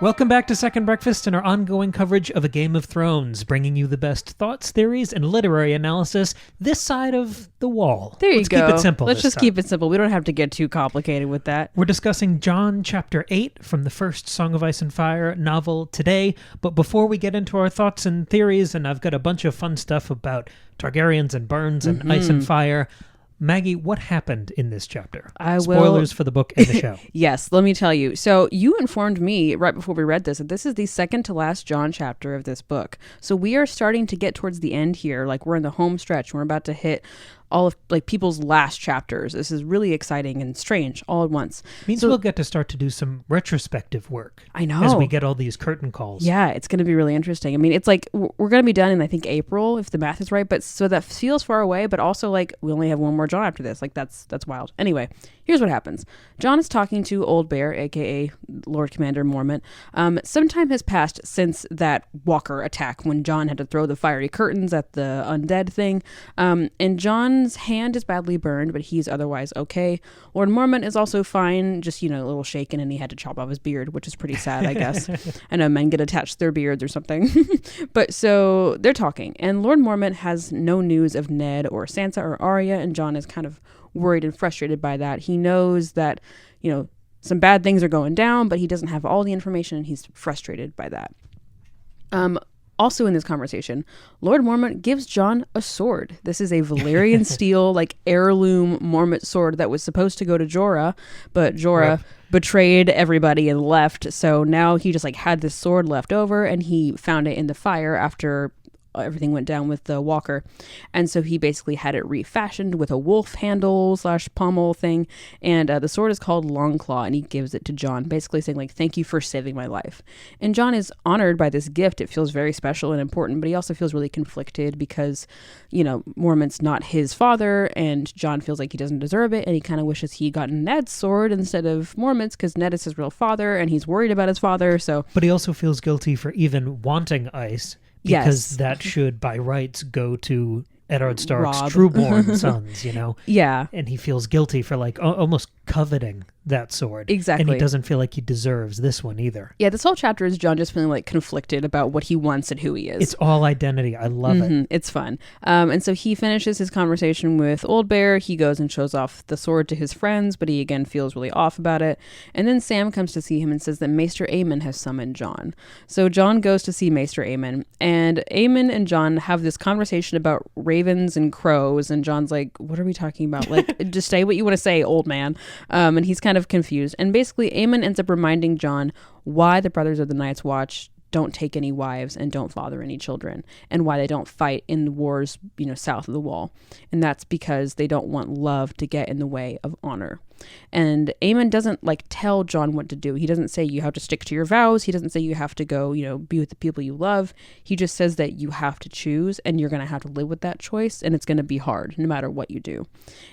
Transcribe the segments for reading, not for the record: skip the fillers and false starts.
Welcome back to Second Breakfast and our ongoing coverage of A Game of Thrones, bringing you the best thoughts, theories, and literary analysis this side of the wall. There you Let's go. Keep it simple. Let's just keep it simple. We don't have to get too complicated with that. We're discussing Jon Chapter 8 from the first Song of Ice and Fire novel today. But before we get into our thoughts and theories, and I've got a bunch of fun stuff about Targaryens and burns and ice and fire, Maggie, what happened in this chapter? Spoilers for the book and the show. Yes, let me tell you. So you informed me right before we read this that this is the second to last Jon chapter of this book. So we are starting to get towards the end here. Like we're in the home stretch. We're about to hit all of like people's last chapters. This is really exciting and strange all at once. Means we'll get to start to do some retrospective work. I know. As we get all these curtain calls. Yeah, it's going to be really interesting. I mean, it's like we're going to be done in, I think, April, if the math is right. But so that feels far away, but also like we only have one more Jon after this. Like that's wild. Anyway, here's what happens. Jon is talking to Old Bear, a.k.a. Lord Commander Mormont. Some time has passed since that Walker attack when Jon had to throw the fiery curtains at the undead thing. And Jon's hand is badly burned, but he's otherwise okay. Lord Mormont is also fine, just, a little shaken, and he had to chop off his beard, which is pretty sad, I guess. I know men get attached to their beards or something. But so they're talking, and Lord Mormont has no news of Ned or Sansa or Arya, and Jon is kind of worried and frustrated by that. He knows that, some bad things are going down, but he doesn't have all the information, and he's frustrated by that. Also in this conversation, Lord Mormont gives Jon a sword. This is a Valyrian steel, heirloom Mormont sword that was supposed to go to Jorah, but Jorah betrayed everybody and left. So now he just had this sword left over, and he found it in the fire after everything went down with the Walker. And so he basically had it refashioned with a wolf handle / pommel thing. And the sword is called Longclaw, and he gives it to Jon, basically saying, thank you for saving my life. And Jon is honored by this gift. It feels very special and important, but he also feels really conflicted because, Mormont's not his father, and Jon feels like he doesn't deserve it. And he kind of wishes he got Ned's sword instead of Mormont's because Ned is his real father, and he's worried about his father. But he also feels guilty for even wanting ice. Because that should, by rights, go to Eddard Stark's trueborn sons, Yeah. And he feels guilty for, almost coveting that sword. Exactly. And he doesn't feel like he deserves this one either. Yeah, this whole chapter is Jon just feeling, conflicted about what he wants and who he is. It's all identity. I love it. It's fun. And so he finishes his conversation with Old Bear. He goes and shows off the sword to his friends, but he, again, feels really off about it. And then Sam comes to see him and says that Maester Aemon has summoned Jon. So Jon goes to see Maester Aemon, and Aemon and Jon have this conversation about ravens and crows, and Jon's like, what are we talking about? Just say what you want to say, old man. And he's kind of confused. And basically, Aemon ends up reminding Jon why the Brothers of the Night's Watch don't take any wives and don't father any children, and why they don't fight in the wars, south of the wall. And that's because they don't want love to get in the way of honor. And Aemon doesn't tell Jon what to do. He doesn't say you have to stick to your vows. He doesn't say you have to go, be with the people you love. He just says that you have to choose, and you're going to have to live with that choice, and it's going to be hard no matter what you do.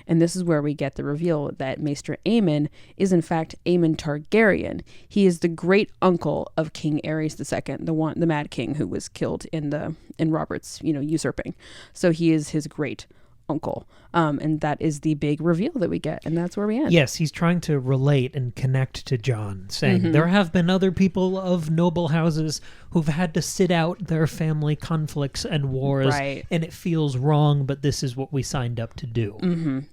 And this is where we get the reveal that Maester Aemon is in fact Aemon Targaryen. He is the great uncle of King Aerys II, the Mad King who was killed in Robert's usurping. So he is his great uncle, and that is the big reveal that we get, and that's where we end. Yes, he's trying to relate and connect to Jon, saying there have been other people of noble houses who've had to sit out their family conflicts and wars, and it feels wrong, but this is what we signed up to do.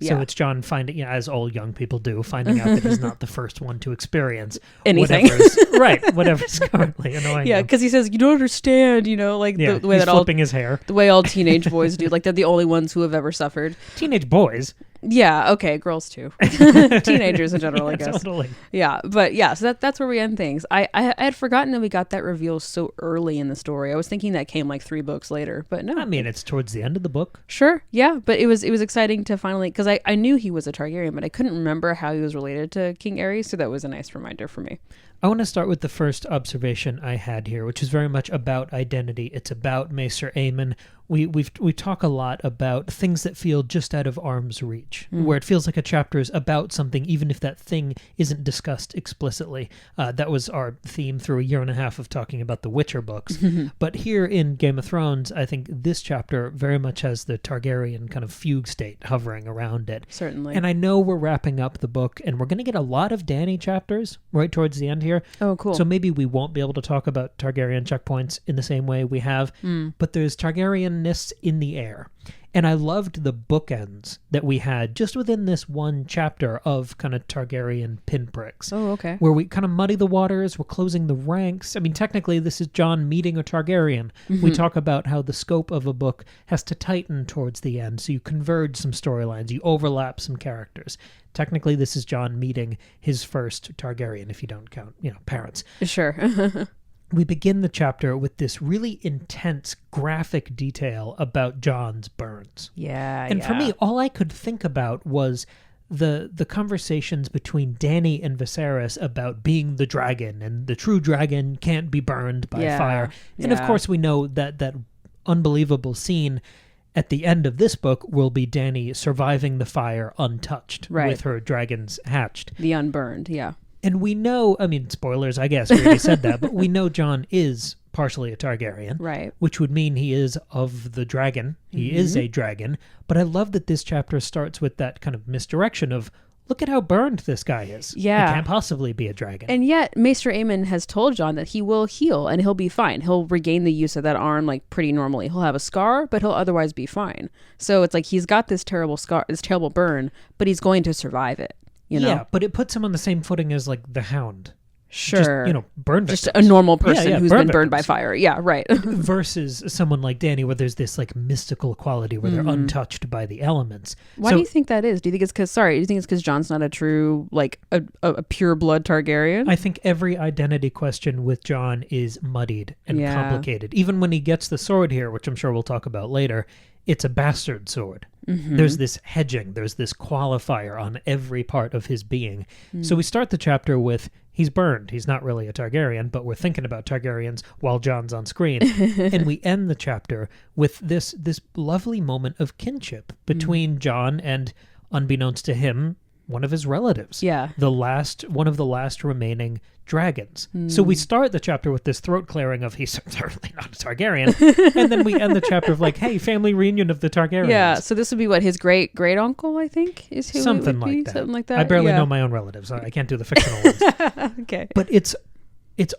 So it's Jon finding, as all young people do, finding out that he's not the first one to experience anything. Whatever's currently annoying. Yeah, because he says, you don't understand, the way that flipping his hair, the way all teenage boys do, they're the only ones who have ever suffered. Teenage boys. Yeah, okay, girls too. Teenagers in general, I guess. Totally. Yeah, but so that's where we end things. I had forgotten that we got that reveal so early in the story. I was thinking that came 3 books later, but no. I mean, it's towards the end of the book. Sure, yeah, but it was exciting to finally, because I knew he was a Targaryen, but I couldn't remember how he was related to King Aerys, so that was a nice reminder for me. I want to start with the first observation I had here, which is very much about identity. It's about Maester Aemon. We talk a lot about things that feel just out of arm's reach, where it feels like a chapter is about something, even if that thing isn't discussed explicitly. That was our theme through a year and a half of talking about the Witcher books. But here in Game of Thrones, I think this chapter very much has the Targaryen kind of fugue state hovering around it. Certainly. And I know we're wrapping up the book, and we're going to get a lot of Dany chapters right towards the end here. earlier. Oh, cool. So maybe we won't be able to talk about Targaryen checkpoints in the same way we have, but there's Targaryenness in the air. And I loved the bookends that we had just within this one chapter of kind of Targaryen pinpricks. Oh, okay. Where we kind of muddy the waters, we're closing the ranks. I mean, technically, this is Jon meeting a Targaryen. We talk about how the scope of a book has to tighten towards the end, so you converge some storylines, you overlap some characters. Technically, this is Jon meeting his first Targaryen, if you don't count, parents. Sure. We begin the chapter with this really intense graphic detail about Jon's burns. Yeah. And for me, all I could think about was the conversations between Dany and Viserys about being the dragon, and the true dragon can't be burned by fire. And of course, we know that unbelievable scene at the end of this book will be Dany surviving the fire untouched with her dragons hatched. The unburned, yeah. And we know, I mean, spoilers, I guess, we already said that, but we know Jon is partially a Targaryen. Right. Which would mean he is of the dragon. He is a dragon. But I love that this chapter starts with that kind of misdirection of, look at how burned this guy is. Yeah. He can't possibly be a dragon. And yet, Maester Aemon has told Jon that he will heal and he'll be fine. He'll regain the use of that arm like pretty normally. He'll have a scar, but he'll otherwise be fine. So it's like he's got this terrible scar, this terrible burn, but he's going to survive it. Yeah, but it puts him on the same footing as like the Hound. Sure. Just, burn victims. Just a normal person who's been burned by victims. fire. Yeah, right. Versus someone like Dany, where there's this like mystical quality where they're untouched by the elements. Why do you think that is? Do you think it's because Jon's not a true, like, a pure blood Targaryen? I think every identity question with Jon is muddied and complicated. Even when he gets the sword here, which I'm sure we'll talk about later, it's a bastard sword. There's this hedging. There's this qualifier on every part of his being. So we start the chapter with, he's burned. He's not really a Targaryen, but we're thinking about Targaryens while Jon's on screen. And we end the chapter with this lovely moment of kinship between Jon and, unbeknownst to him, one of his relatives. Yeah. One of the last remaining dragons. So we start the chapter with this throat clearing of he's certainly not a Targaryen. And then we end the chapter of like, hey, family reunion of the Targaryens. Yeah, so this would be what, his great uncle, I think, is who Something it would be? like that. Something like that. I barely know my own relatives. I can't do the fictional ones. Okay. But it's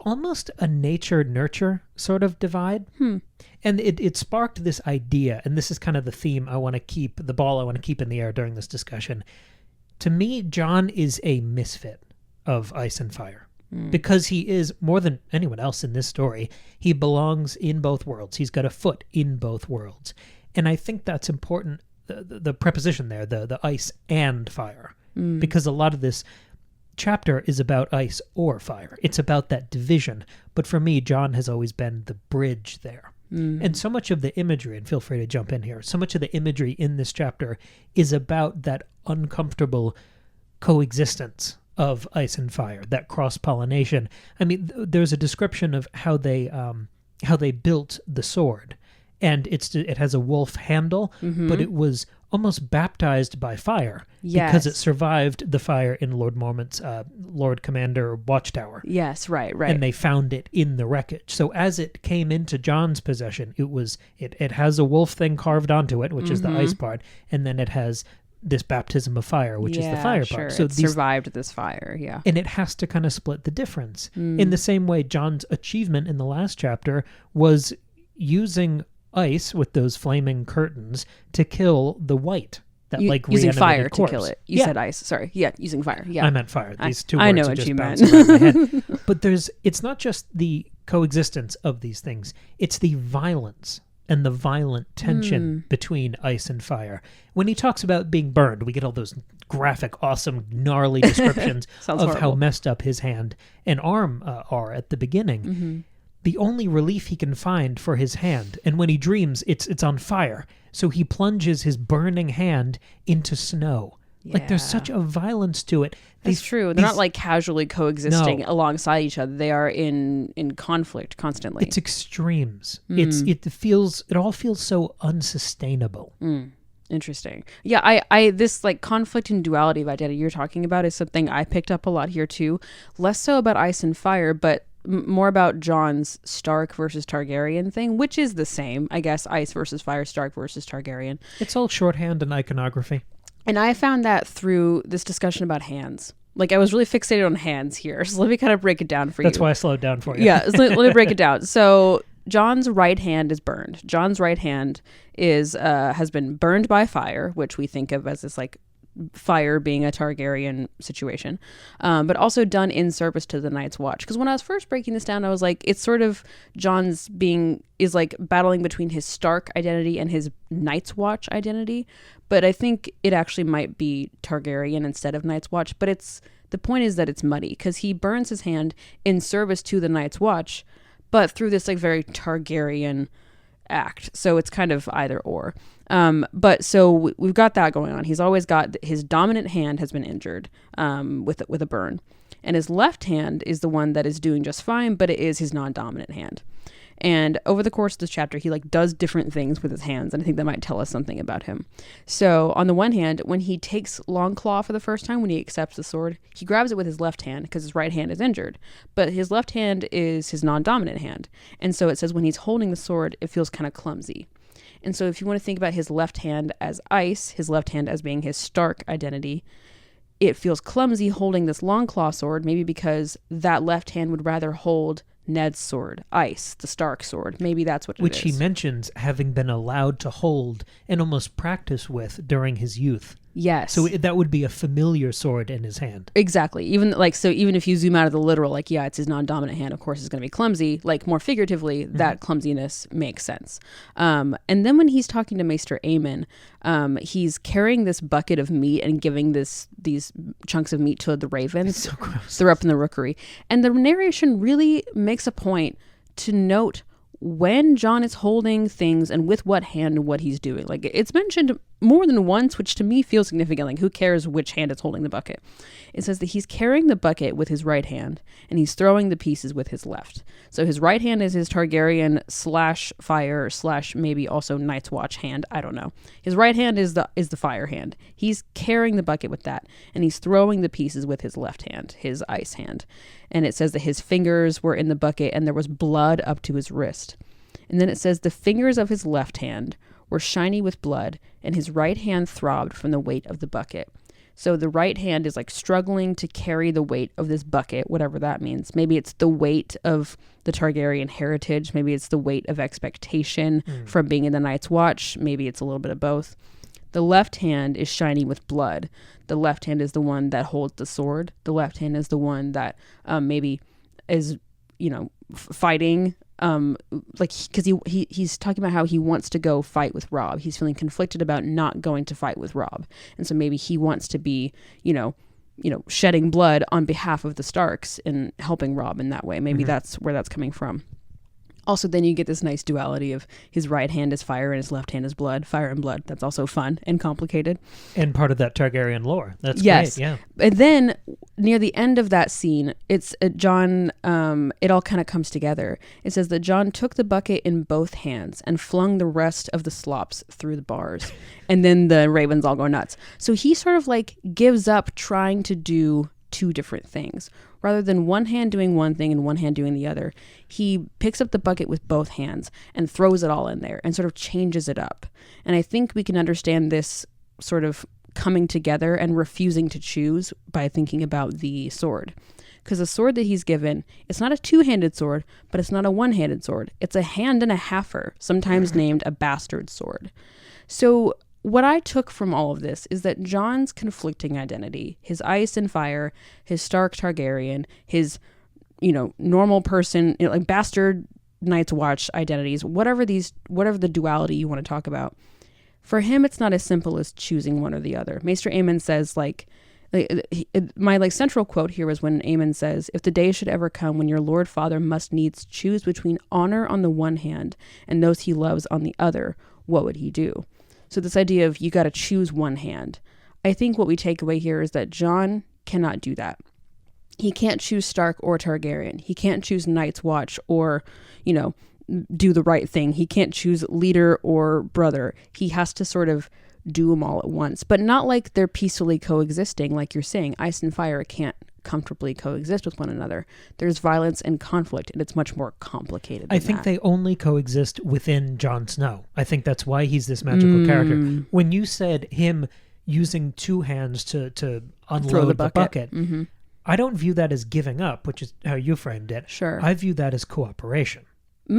almost a nature-nurture sort of divide. And it sparked this idea, and this is kind of the theme I want to keep, the ball I want to keep in the air during this discussion. To me, Jon is a misfit of Ice and Fire. Because he is, more than anyone else in this story, he belongs in both worlds. He's got a foot in both worlds. And I think that's important, the preposition there, the ice and fire. Because a lot of this chapter is about ice or fire. It's about that division. But for me, Jon has always been the bridge there. And so much of the imagery, and feel free to jump in here, so much of the imagery in this chapter is about that uncomfortable coexistence of ice and fire, that cross-pollination. I mean, there's a description of how they built the sword, and it has a wolf handle, but it was almost baptized by fire because it survived the fire in Lord Mormont's Lord Commander Watchtower. Yes, right. And they found it in the wreckage. So as it came into Jon's possession, it has a wolf thing carved onto it, which is the ice part, and then it has this baptism of fire, which is the fire part. So it survived this fire, and it has to kind of split the difference. In the same way, Jon's achievement in the last chapter was using ice with those flaming curtains to kill the white. That using fire corpse. To kill it. You said ice. Sorry. Yeah, using fire. Yeah. I meant fire. These two I words know are what just you meant. bouncing around my head. But it's not just the coexistence of these things. It's the violence and the violent tension between ice and fire. When he talks about being burned, we get all those graphic, awesome, gnarly descriptions of horrible. how messed up his hand and arm are at the beginning. The only relief he can find for his hand, and when he dreams, it's on fire. So he plunges his burning hand into snow. Like, there's such a violence to it. That's true. They're not like casually coexisting alongside each other. They are in conflict constantly. It's extremes. It all feels so unsustainable. Interesting. Yeah, I this like conflict and duality of identity you're talking about is something I picked up a lot here too. Less so about ice and fire, but more about Jon's Stark versus Targaryen thing, which is the same, I guess, ice versus fire, Stark versus Targaryen. It's all shorthand and iconography. And I found that through this discussion about hands. Like I was really fixated on hands here. So let me kind of break it down for you. That's why I slowed down for you. Yeah, so let me break it down. So Jon's right hand is burned. Jon's right hand is has been burned by fire, which we think of as this like fire being a Targaryen situation, but also done in service to the Night's Watch. Because when I was first breaking this down, I was like, it's sort of Jon's is like battling between his Stark identity and his Night's Watch identity. But I think it actually might be Targaryen instead of Night's Watch. But the point is that it's muddy because he burns his hand in service to the Night's Watch, but through this like very Targaryen act. So it's kind of either or. But so we've got that going on. He's always got his dominant hand has been injured with a burn, and his left hand is the one that is doing just fine, but it is his non-dominant hand. And over the course of this chapter, he like does different things with his hands, and I think that might tell us something about him. So on the one hand, when he takes Longclaw for the first time, when he accepts the sword, he grabs it with his left hand because his right hand is injured, but his left hand is his non-dominant hand. And so it says when he's holding the sword, it feels kind of clumsy. And so if you want to think about his left hand as ice, his left hand as being his Stark identity, it feels clumsy holding this Longclaw sword, maybe because that left hand would rather hold Ned's sword, Ice, the Stark sword. Maybe that's what it is. Which he mentions having been allowed to hold and almost practice with during his youth. Yes. So that would be a familiar sword in his hand. Exactly. Even if you zoom out of the literal, like, yeah, it's his non-dominant hand, of course it's going to be clumsy. Like, more figuratively, that clumsiness makes sense. And then when he's talking to Maester Aemon, he's carrying this bucket of meat and giving these chunks of meat to the ravens. It's so gross. They're up in the rookery. And the narration really makes a point to note when Jon is holding things and with what hand and what he's doing. Like, it's mentioned more than once, which to me feels significant. Like, who cares which hand is holding the bucket? It says that he's carrying the bucket with his right hand and he's throwing the pieces with his left. So his right hand is his Targaryen / fire / maybe also Night's Watch hand. I don't know. His right hand is the fire hand. He's carrying the bucket with that and he's throwing the pieces with his left hand, his ice hand. And it says that his fingers were in the bucket and there was blood up to his wrist. And then it says the fingers of his left hand were shiny with blood and his right hand throbbed from the weight of the bucket. So the right hand is like struggling to carry the weight of this bucket, whatever that means. Maybe it's the weight of the Targaryen heritage. Maybe it's the weight of expectation from being in the Night's Watch. Maybe it's a little bit of both. The left hand is shiny with blood. The left hand is the one that holds the sword. The left hand is the one that maybe is, fighting. Because he's talking about how he wants to go fight with Robb. He's feeling conflicted about not going to fight with Robb, and so maybe he wants to be, shedding blood on behalf of the Starks and helping Robb in that way. Maybe that's where that's coming from. Also, then you get this nice duality of his right hand is fire and his left hand is blood. Fire and blood. That's also fun and complicated. And part of that Targaryen lore. That's yes. great, yeah. And then near the end of that scene, it's Jon, it all kind of comes together. It says that Jon took the bucket in both hands and flung the rest of the slops through the bars. And then the ravens all go nuts. So he sort of like gives up trying to do two different things. Rather than one hand doing one thing and one hand doing the other, he picks up the bucket with both hands and throws it all in there and sort of changes it up. And I think we can understand this sort of coming together and refusing to choose by thinking about the sword. Because the sword that he's given, it's not a two-handed sword, but it's not a one-handed sword. It's a hand and a halfer, sometimes named a bastard sword. So what I took from all of this is that Jon's conflicting identity, his ice and fire, his Stark Targaryen, his, normal person, like bastard Night's Watch identities, whatever the duality you want to talk about, for him, it's not as simple as choosing one or the other. Maester Aemon says, my central quote here was when Aemon says, if the day should ever come when your Lord Father must needs choose between honor on the one hand and those he loves on the other, what would he do? So this idea of you got to choose one hand. I think what we take away here is that Jon cannot do that. He can't choose Stark or Targaryen. He can't choose Night's Watch or, do the right thing. He can't choose leader or brother. He has to sort of do them all at once, but not like they're peacefully coexisting. Like you're saying, ice and fire can't comfortably coexist with one another. There's violence and conflict, and it's much more complicated than I think they only coexist within Jon Snow. I think that's why he's this magical character. When you said him using two hands to unload the bucket. Mm-hmm. I don't view that as giving up, which is how you framed it. Sure. I view that as cooperation.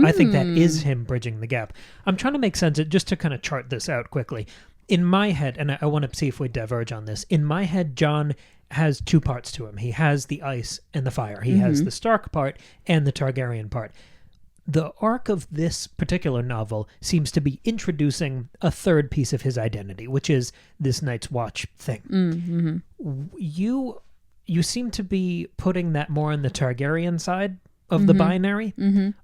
I think that is him bridging the gap. I'm trying to make sense of, just to kind of chart this out quickly. In my head, and I want to see if we diverge on this, in my head, Jon has two parts to him. He has the ice and the fire. He has the Stark part and the Targaryen part. The arc of this particular novel seems to be introducing a third piece of his identity, which is this Night's Watch thing. Mm-hmm. You seem to be putting that more on the Targaryen side of the binary.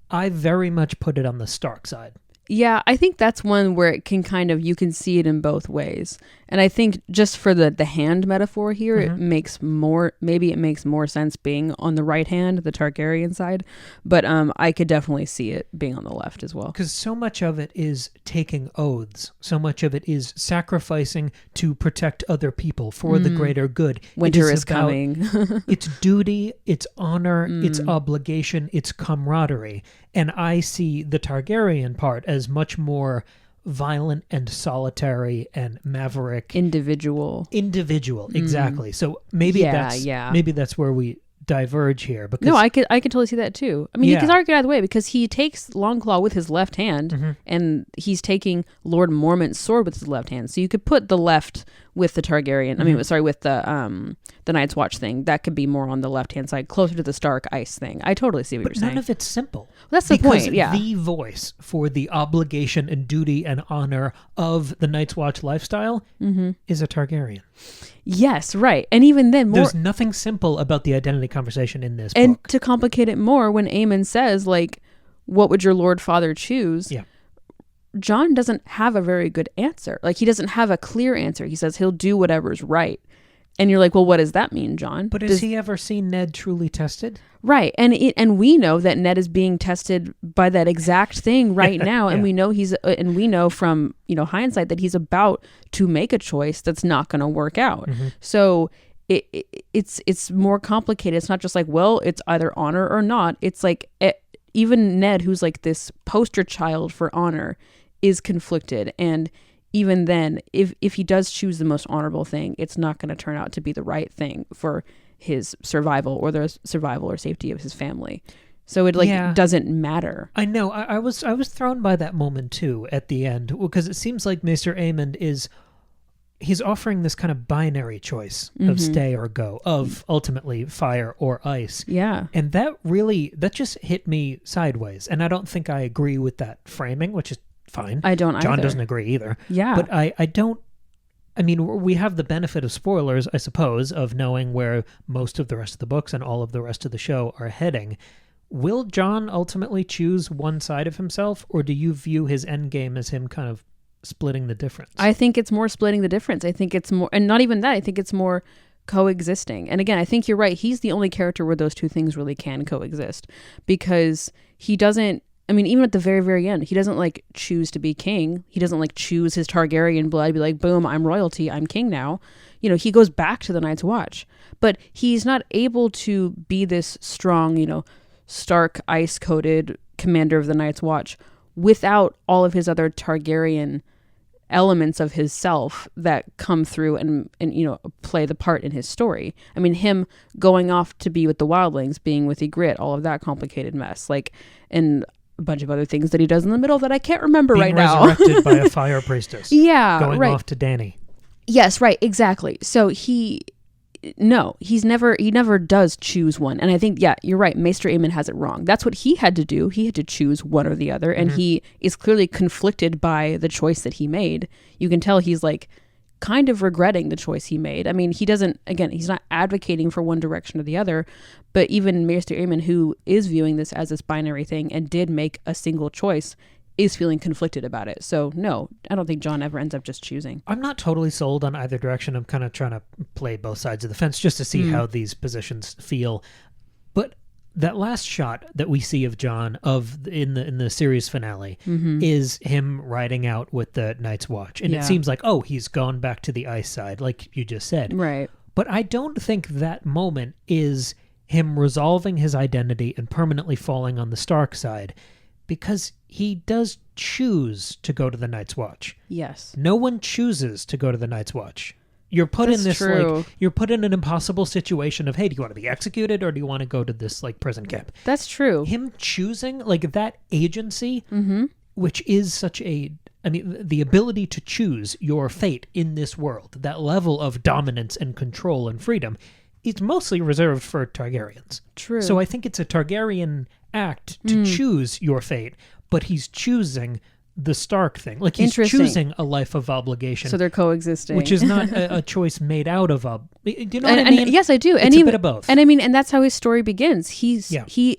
I very much put it on the Stark side. Yeah, I think that's one where it can kind of, you can see it in both ways. And I think just for the hand metaphor here, it makes more sense being on the right hand, the Targaryen side. But I could definitely see it being on the left as well. Because so much of it is taking oaths. So much of it is sacrificing to protect other people for the greater good. Winter is coming. It's duty, it's honor, it's obligation, it's camaraderie. And I see the Targaryen part as much more violent and solitary and maverick. Individual, exactly. So maybe that's where we diverge here. Because no, I could totally see that too. I mean, you could argue either way because he takes Longclaw with his left hand, and he's taking Lord Mormont's sword with his left hand. So you could put the left with the Targaryen. I mean, with the Night's Watch thing. That could be more on the left hand side, closer to the Stark ice thing. I totally see what you're saying. But none of it's simple. Well, that's the point. Yeah, the voice for the obligation and duty and honor of the Night's Watch lifestyle is a Targaryen. Yes, right. And even then, there's nothing simple about the identity conversation in this book. And to complicate it more, when Aemon says, like, what would your Lord Father choose? Yeah. Jon doesn't have a very good answer. Like, he doesn't have a clear answer. He says he'll do whatever's right. And you're like, well, what does that mean, Jon? But has he ever seen Ned truly tested? Right. And we know that Ned is being tested by that exact thing right now. And we know from, hindsight that he's about to make a choice that's not going to work out. So it's more complicated. It's not just like, well, it's either honor or not. It's like even Ned, who's like this poster child for honor, is conflicted. And even then, if he does choose the most honorable thing, it's not going to turn out to be the right thing for his survival or the survival or safety of his family. So it doesn't matter. I know. I was thrown by that moment too at the end, because it seems like Maester Aemon he's offering this kind of binary choice of stay or go, of ultimately fire or ice. Yeah. And that just hit me sideways. And I don't think I agree with that framing, which is fine. I don't either. Jon doesn't agree either. Yeah. But I don't, I mean, we have the benefit of spoilers, I suppose, of knowing where most of the rest of the books and all of the rest of the show are heading. Will Jon ultimately choose one side of himself, or do you view his endgame as him kind of splitting the difference? I think it's more splitting the difference. I think it's more, and not even that, I think it's more coexisting. And again, I think you're right. He's the only character where those two things really can coexist, because he doesn't, I mean, even at the very, very end, he doesn't like choose to be king. He doesn't like choose his Targaryen blood, be like, boom, I'm royalty, I'm king now. He goes back to the Night's Watch, but he's not able to be this strong, Stark ice-coated commander of the Night's Watch without all of his other Targaryen elements of his self that come through and play the part in his story. I mean, him going off to be with the wildlings, being with Ygritte, all of that complicated mess, and a bunch of other things that he does in the middle that I can't remember right now. Being resurrected by a fire priestess. Yeah, going right. off to Dany. Yes, right, exactly. So he never does choose one. And I think, yeah, you're right. Maester Aemon has it wrong. That's what he had to do. He had to choose one or the other. And he is clearly conflicted by the choice that he made. You can tell he's like kind of regretting the choice he made. I mean, he's not advocating for one direction or the other, but even Maester Aemon, who is viewing this as this binary thing and did make a single choice, is feeling conflicted about it. So no, I don't think Jon ever ends up just choosing. I'm not totally sold on either direction. I'm kind of trying to play both sides of the fence just to see how these positions feel. But that last shot that we see of Jon in the series finale is him riding out with the Night's Watch. And it seems like, oh, he's gone back to the ice side, like you just said. Right. But I don't think that moment is him resolving his identity and permanently falling on the Stark side, because he does choose to go to the Night's Watch. Yes. No one chooses to go to the Night's Watch. You're put That's in this true. like you're put in an impossible situation of, hey, do you want to be executed or do you want to go to this like prison camp? That's true. Him choosing like that agency, Mm-hmm. which is such a, I mean, the ability to choose your fate in this world, that level of dominance and control and freedom, it's mostly reserved for Targaryens. True. So I think it's a Targaryen act to choose your fate, but he's choosing the Stark thing. Like he's choosing a life of obligation. So they're coexisting. Which is not a choice made out of a... Do you know what I mean? Yes, I do. It's a bit of both. And I mean, and that's how his story begins. He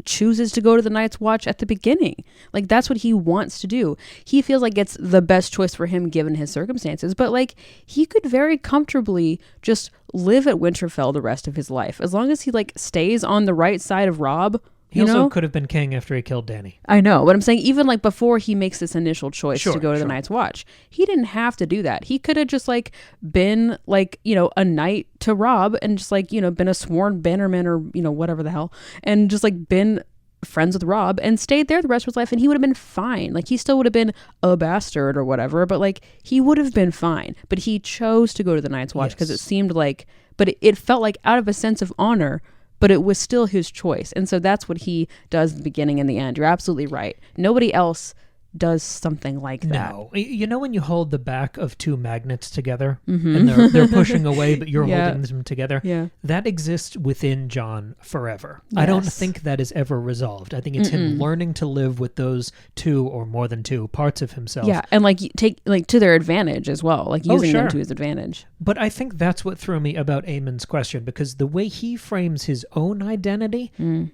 chooses to go to the Night's Watch at the beginning. Like, that's what he wants to do. He feels like it's the best choice for him given his circumstances. But, like, he could very comfortably just live at Winterfell the rest of his life. As long as he, like, stays on the right side of Robb. He also could have been king after he killed Dany. I know, but I'm saying even like before he makes this initial choice to go to the Sure. Night's Watch, he didn't have to do that. He could have just like been like, you know, a knight to Robb and just like, you know, been a sworn bannerman or, you know, whatever the hell, and just like been friends with Robb and stayed there the rest of his life, and he would have been fine. Like, he still would have been a bastard or whatever, but like he would have been fine. But he chose to go to the Night's Watch because it seemed like, but it felt like out of a sense of honor, but it was still his choice. And so that's what he does in the beginning and the end. You're absolutely right. Nobody else does something like that. No. You know when you hold the back of two magnets together and they're pushing away, but you're holding them together? Yeah. That exists within Jon forever. Yes. I don't think that is ever resolved. I think it's him learning to live with those two or more than two parts of himself. Yeah, and like take like to their advantage as well, like using them to his advantage. But I think that's what threw me about Aemon's question, because the way he frames his own identity,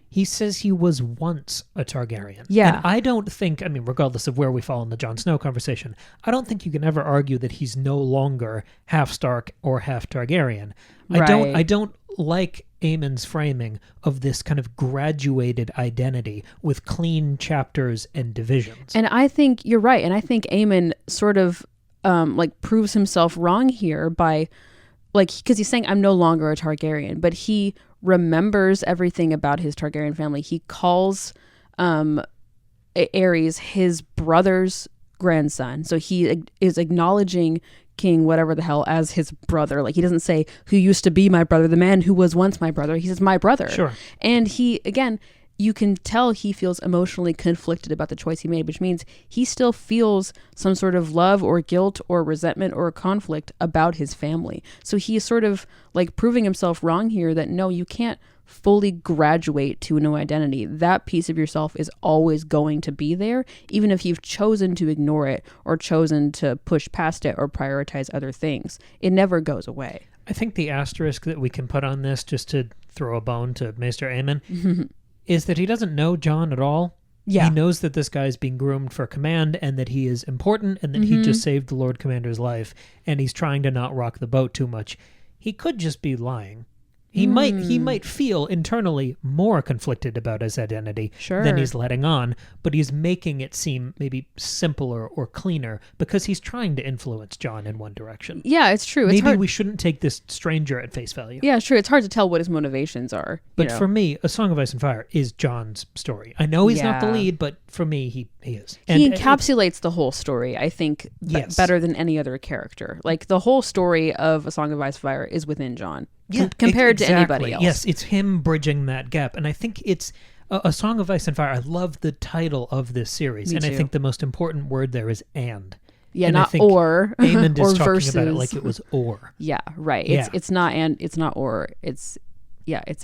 he says he was once a Targaryen. Yeah. And I don't think, I mean, regardless of where we fall in the Jon Snow conversation, I don't think you can ever argue that he's no longer half Stark or half Targaryen. I don't like Aemon's framing of this kind of graduated identity with clean chapters and divisions. And I think you're right. And I think Aemon sort of like proves himself wrong here by like, because he's saying I'm no longer a Targaryen, but he remembers everything about his Targaryen family. He calls Aerys his brother's grandson. So he is acknowledging King whatever the hell as his brother. Like, he doesn't say who used to be my brother, the man who was once my brother. He says my brother. Sure. And he, again, you can tell he feels emotionally conflicted about the choice he made, which means he still feels some sort of love or guilt or resentment or conflict about his family. So he is sort of like proving himself wrong here, that no, you can't fully graduate to a new identity. That piece of yourself is always going to be there, even if you've chosen to ignore it or chosen to push past it or prioritize other things. It never goes away. I think the asterisk that we can put on this, just to throw a bone to Maester Aemon, is that he doesn't know Jon at all. Yeah. He knows that this guy is being groomed for command and that he is important and that he just saved the Lord Commander's life, and he's trying to not rock the boat too much. He could just be lying. He might feel internally more conflicted about his identity than he's letting on, but he's making it seem maybe simpler or cleaner because he's trying to influence Jon in one direction. Yeah, it's true. Maybe we shouldn't take this stranger at face value. Yeah, sure. It's hard to tell what his motivations are. But for me, A Song of Ice and Fire is Jon's story. I know he's not the lead, but for me, he is. And he encapsulates the whole story, I think, better than any other character. Like, the whole story of A Song of Ice and Fire is within Jon. Compared to anybody else. Yes, it's him bridging that gap. And I think it's A Song of Ice and Fire. I love the title of this series. Me and too. I think the most important word there is and. Yeah, and not I think or. Aemon or is talking versus. about it like it was or. Yeah, right. Yeah. It's not and, it's not or. It's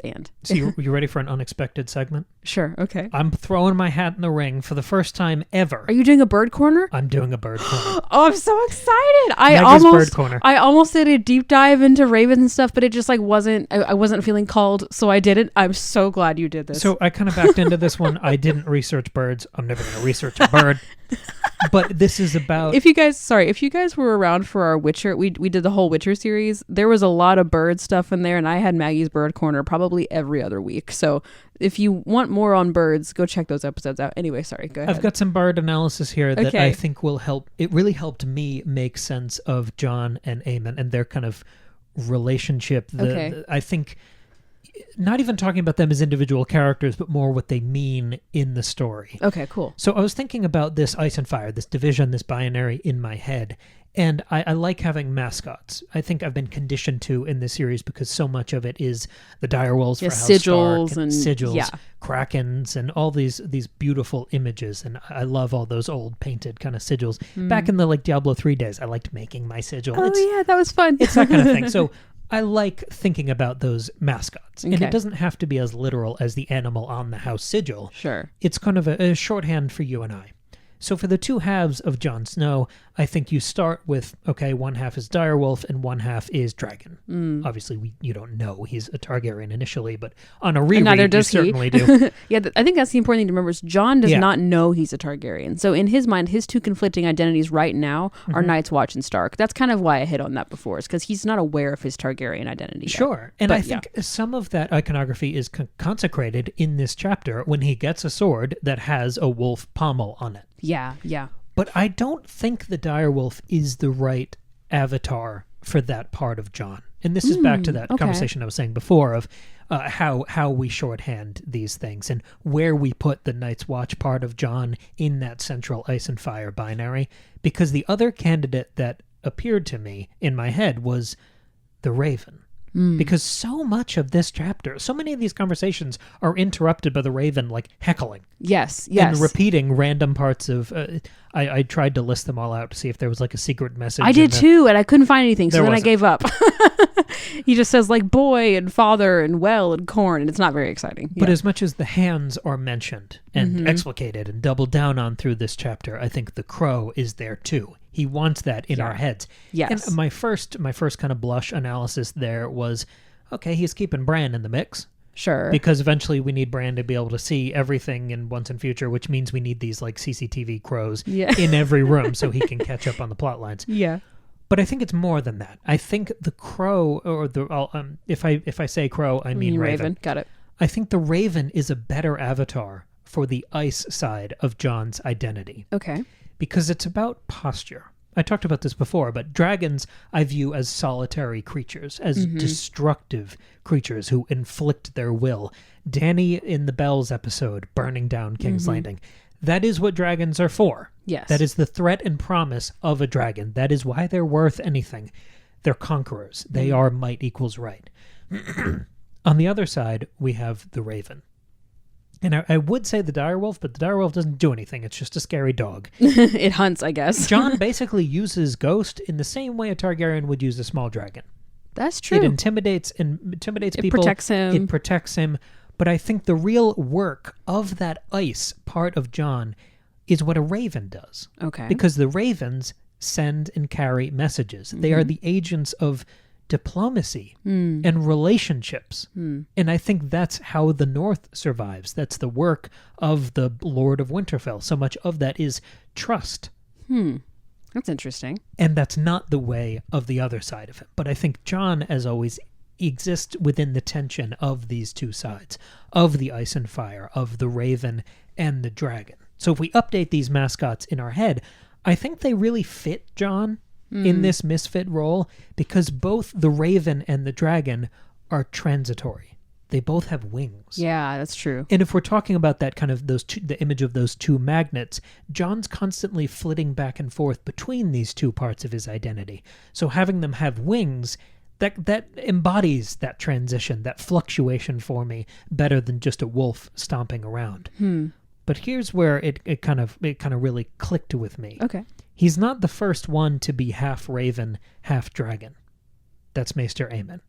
and. So you ready for an unexpected segment? Sure, okay. I'm throwing my hat in the ring for the first time ever. Are you doing a bird corner? I'm doing a bird corner. Oh, I'm so excited. Bird corner. I almost did a deep dive into ravens and stuff, but it just like wasn't, I wasn't feeling called, so I didn't. I'm so glad you did this. So I kind of backed into this one. I didn't research birds. I'm never going to research a bird. But this is about... If you guys were around for our Witcher, we did the whole Witcher series, there was a lot of bird stuff in there, and I had Maggie's bird corner probably every other week. So if you want more on birds, go check those episodes out. Anyway, sorry, go ahead. I've got some bird analysis here that I think will help. It really helped me make sense of Jon and Aemon and their kind of relationship. I think not even talking about them as individual characters, but more what they mean in the story. Okay, cool. So I was thinking about this ice and fire, this division, this binary in my head. And I like having mascots. I think I've been conditioned to in this series because so much of it is the direwolves for House sigils Stark, and sigils, krakens, and all these beautiful images. And I love all those old painted kind of sigils. Back in the Diablo 3 days, I liked making my sigil. Yeah, that was fun. It's that kind of thing. So I like thinking about those mascots. Okay. And it doesn't have to be as literal as the animal on the house sigil. Sure. It's kind of a shorthand for you and I. So for the two halves of Jon Snow, I think you start with, okay, one half is direwolf and one half is dragon. Obviously, you don't know he's a Targaryen initially, but on a reread, you certainly do. I think that's the important thing to remember is Jon does not know he's a Targaryen. So in his mind, his two conflicting identities right now are Night's Watch and Stark. That's kind of why I hit on that before, is because he's not aware of his Targaryen identity yet. Sure. And I think some of that iconography is consecrated in this chapter when he gets a sword that has a wolf pommel on it. Yeah. But I don't think the direwolf is the right avatar for that part of Jon. And this is back to that conversation I was saying before of how we shorthand these things and where we put the Night's Watch part of Jon in that central ice and fire binary. Because the other candidate that appeared to me in my head was the Raven. Because so much of this chapter, so many of these conversations are interrupted by the Raven, heckling. Yes. And repeating random parts of... I tried to list them all out to see if there was a secret message. I did too, and I couldn't find anything, so then I gave up. He just says boy and father and well and corn, and it's not very exciting. But as much as the hands are mentioned and explicated and doubled down on through this chapter, I think the crow is there too. He wants that in our heads. Yes. And my first kind of blush analysis there was, okay, he's keeping Bran in the mix. Sure. Because eventually we need Bran to be able to see everything in Once and Future, which means we need these CCTV crows in every room so he can catch up on the plot lines. Yeah. But I think it's more than that. I think the crow, or if I say crow, I mean Raven. Got it. I think the Raven is a better avatar for the ice side of Jon's identity. Okay. Because it's about posture. I talked about this before, but dragons I view as solitary creatures, as destructive creatures who inflict their will. Dany in the Bells episode, burning down King's Landing. That is what dragons are for. Yes. That is the threat and promise of a dragon. That is why they're worth anything. They're conquerors. They are might equals right. On the other side, we have the Raven. And I would say the direwolf, but the direwolf doesn't do anything. It's just a scary dog. It hunts, I guess. Jon basically uses Ghost in the same way a Targaryen would use a small dragon. That's true. It intimidates people. It protects him. It protects him. But I think the real work of that ice part of Jon is what a raven does. Okay. Because the ravens send and carry messages. They are the agents of diplomacy and relationships. And I think that's how the North survives. That's the work of the Lord of Winterfell. So much of that is trust. That's interesting. And that's not the way of the other side of him. But I think Jon, as always, exists within the tension of these two sides, of the ice and fire, of the raven and the dragon. So if we update these mascots in our head, I think they really fit Jon in this misfit role, because both the raven and the dragon are transitory. They both have wings. Yeah, that's true. And if we're talking about that kind of the image of those two magnets, Jon's constantly flitting back and forth between these two parts of his identity. So having them have wings, that embodies that transition, that fluctuation for me better than just a wolf stomping around. But here's where it kind of really clicked with me. Okay. He's not the first one to be half raven, half dragon. That's Maester Aemon.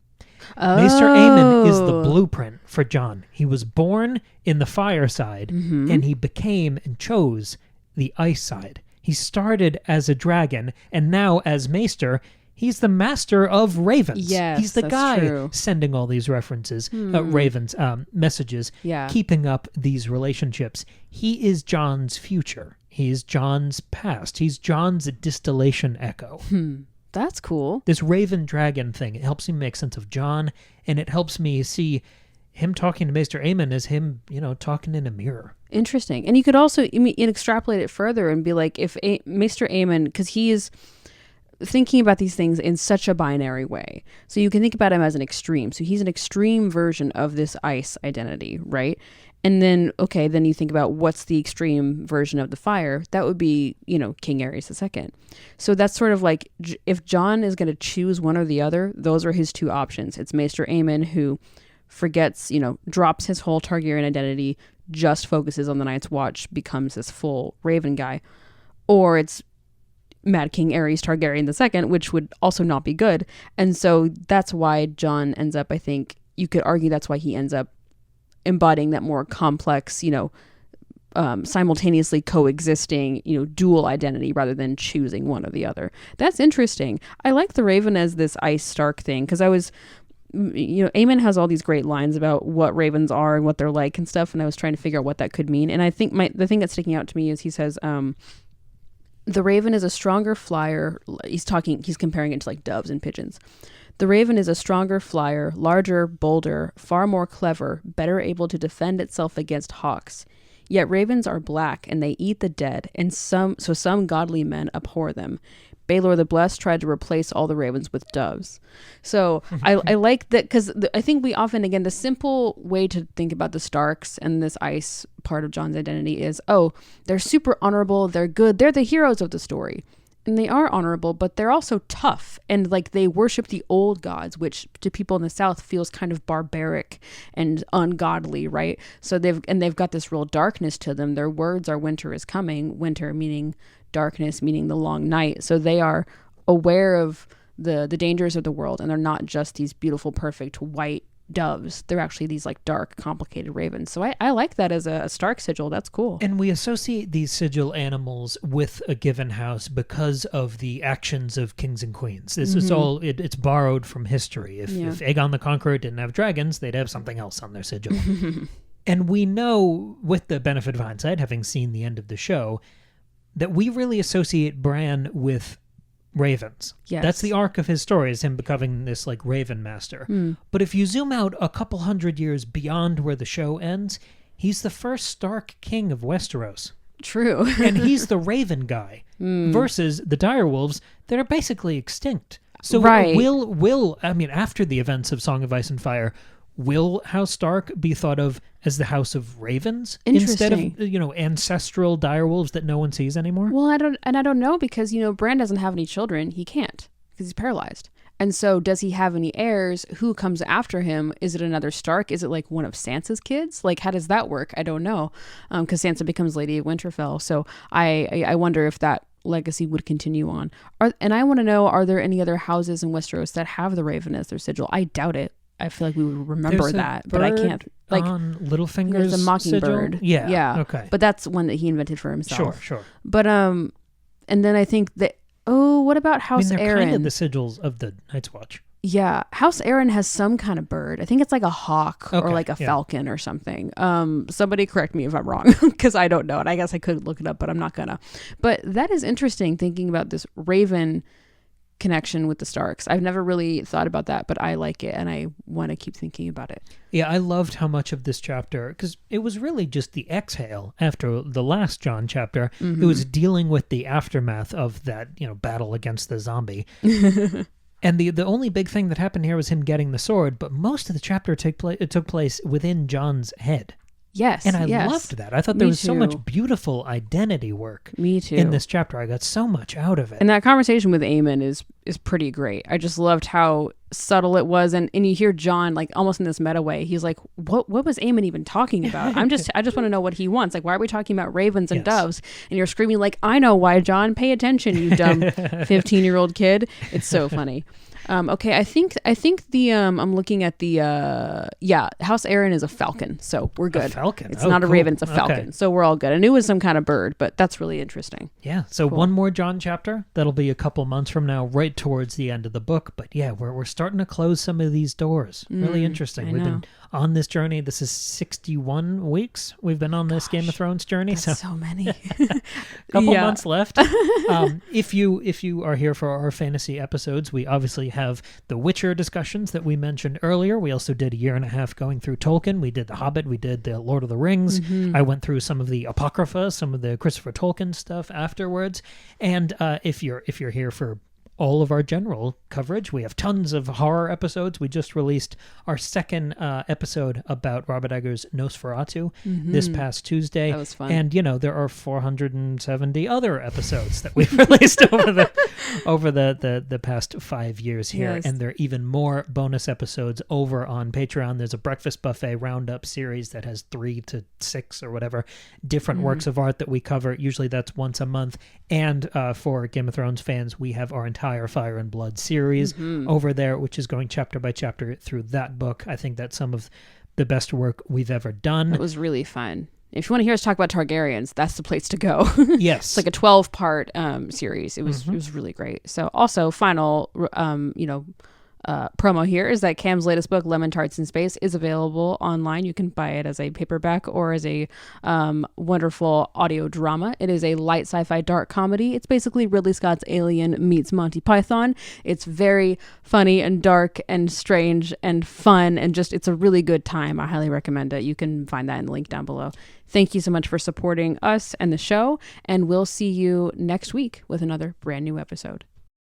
Maester Aemon is the blueprint for Jon. He was born in the fire side, and he became and chose the ice side. He started as a dragon, and now as Maester, he's the master of ravens. Yes, he's the that's guy true. sending all these references, ravens, messages, keeping up these relationships. He is Jon's future. He is Jon's past. He's Jon's distillation echo. That's cool. This raven dragon thing, it helps me make sense of Jon, and it helps me see him talking to Maester Aemon as him, talking in a mirror. Interesting. And you could also extrapolate it further and be like, if Maester Aemon, because he is... thinking about these things in such a binary way. So you can think about him as an extreme. So he's an extreme version of this ice identity, right? And then, okay, then you think about what's the extreme version of the fire. That would be, King Aerys II. So that's sort of like, if Jon is going to choose one or the other, those are his two options. It's Maester Aemon, who forgets, drops his whole Targaryen identity, just focuses on the Night's Watch, becomes this full Raven guy. Or it's Mad King Aerys Targaryen II, which would also not be good. And so that's why Jon ends up, I think, you could argue that's why he ends up embodying that more complex, simultaneously coexisting, dual identity rather than choosing one or the other. That's interesting. I like the Raven as this ice Stark thing because I was, Aemon has all these great lines about what ravens are and what they're like and stuff, and I was trying to figure out what that could mean. And I think the thing that's sticking out to me is he says, the raven is a stronger flyer. He's comparing it to like doves and pigeons. The raven is a stronger flyer, larger, bolder, far more clever, better able to defend itself against hawks. Yet ravens are black and they eat the dead, and some godly men abhor them. Baelor the Blessed tried to replace all the ravens with doves. So I like that because I think we often, again, the simple way to think about the Starks and this ice part of Jon's identity is, they're super honorable, they're good, they're the heroes of the story. And they are honorable, but they're also tough. And like they worship the old gods, which to people in the South feels kind of barbaric and ungodly, right? So they've got this real darkness to them. Their words are winter is coming, winter meaning darkness, meaning the long night. So they are aware of the dangers of the world, and they're not just these beautiful, perfect white doves. They're actually these like dark, complicated ravens. So I like that as a Stark sigil. That's cool. And we associate these sigil animals with a given house because of the actions of kings and queens. This is all, it's borrowed from history. If Aegon the Conqueror didn't have dragons, they'd have something else on their sigil. And we know, with the benefit of hindsight, having seen the end of the show, that we really associate Bran with ravens. Yes. That's the arc of his story, is him becoming this like raven master. But if you zoom out a couple hundred years beyond where the show ends, he's the first Stark king of Westeros. True. And he's the raven guy versus the direwolves that are basically extinct. So will after the events of Song of Ice and Fire, will House Stark be thought of as the House of Ravens instead of ancestral direwolves that no one sees anymore? Well, I don't know because Bran doesn't have any children. He can't because he's paralyzed. And so, does he have any heirs? Who comes after him? Is it another Stark? Is it like one of Sansa's kids? Like, how does that work? I don't know, because Sansa becomes Lady of Winterfell. So I wonder if that legacy would continue on. And I want to know: are there any other houses in Westeros that have the Raven as their sigil? I doubt it. I feel like we would remember that, but I can't. Like on Littlefinger's there's a mockingbird. Sigil? Yeah. Okay. But that's one that he invented for himself. Sure. But and then I think that what about House they're Aaron? kind of the sigils of the Night's Watch. Yeah, House Aaron has some kind of bird. I think it's like a hawk or like a falcon or something. Somebody correct me if I'm wrong because I don't know, and I guess I could look it up, but I'm not gonna. But that is interesting thinking about this Raven connection with the Starks. I've never really thought about that, but I like it and I want to keep thinking about it. Yeah, I loved how much of this chapter, because it was really just the exhale after the last Jon chapter. It was dealing with the aftermath of that, battle against the zombie. And the only big thing that happened here was him getting the sword, but most of the chapter took place within Jon's head. Yes. And I loved that. I thought there was so much beautiful identity work in this chapter. I got so much out of it. And that conversation with Aemon is pretty great. I just loved how subtle it was. And you hear Jon, like almost in this meta way, he's like, what was Aemon even talking about? I just want to know what he wants. Like, why are we talking about ravens and doves? And you're screaming like, I know why, Jon. Pay attention, you dumb 15-year-old kid. It's so funny. Okay, I think the I'm looking at the House Aaron is a falcon, so we're good. A falcon. It's not a raven, it's a falcon. Okay. So we're all good. I knew it was some kind of bird, but that's really interesting. Yeah. So one more Jon chapter. That'll be a couple months from now, right towards the end of the book. But yeah, we're starting to close some of these doors. Really interesting. We've been on this journey. This is 61 weeks. We've been on this Game of Thrones journey. That's so many. Couple months left. If you are here for our fantasy episodes, we obviously have the Witcher discussions that we mentioned earlier. We also did a year and a half going through Tolkien. We did The Hobbit. We did the Lord of the Rings. I went through some of the Apocrypha, some of the Christopher Tolkien stuff afterwards. And if you're here for all of our general coverage. We have tons of horror episodes. We just released our second episode about Robert Eggers' Nosferatu this past Tuesday. That was fun. And, there are 470 other episodes that we've released over the past 5 years here. Yes. And there are even more bonus episodes over on Patreon. There's a Breakfast Buffet Roundup series that has 3 to 6 or whatever different works of art that we cover. Usually that's once a month. And for Game of Thrones fans, we have our entire Fire and Blood series over there, which is going chapter by chapter through that book. I think that's some of the best work we've ever done. It was really fun. If you want to hear us talk about Targaryens, that's the place to go. Yes. It's like a 12-part series. It was really great. So also final, promo here is that Cam's latest book, Lemon Tarts in Space, is available online. You can buy it as a paperback or as a wonderful audio drama. It is a light sci-fi dark comedy. It's basically Ridley Scott's Alien meets Monty Python. It's very funny and dark and strange and fun, and just it's a really good time. I highly recommend it. You can find that in the link down below. Thank you so much for supporting us and the show, and we'll see you next week with another brand new episode.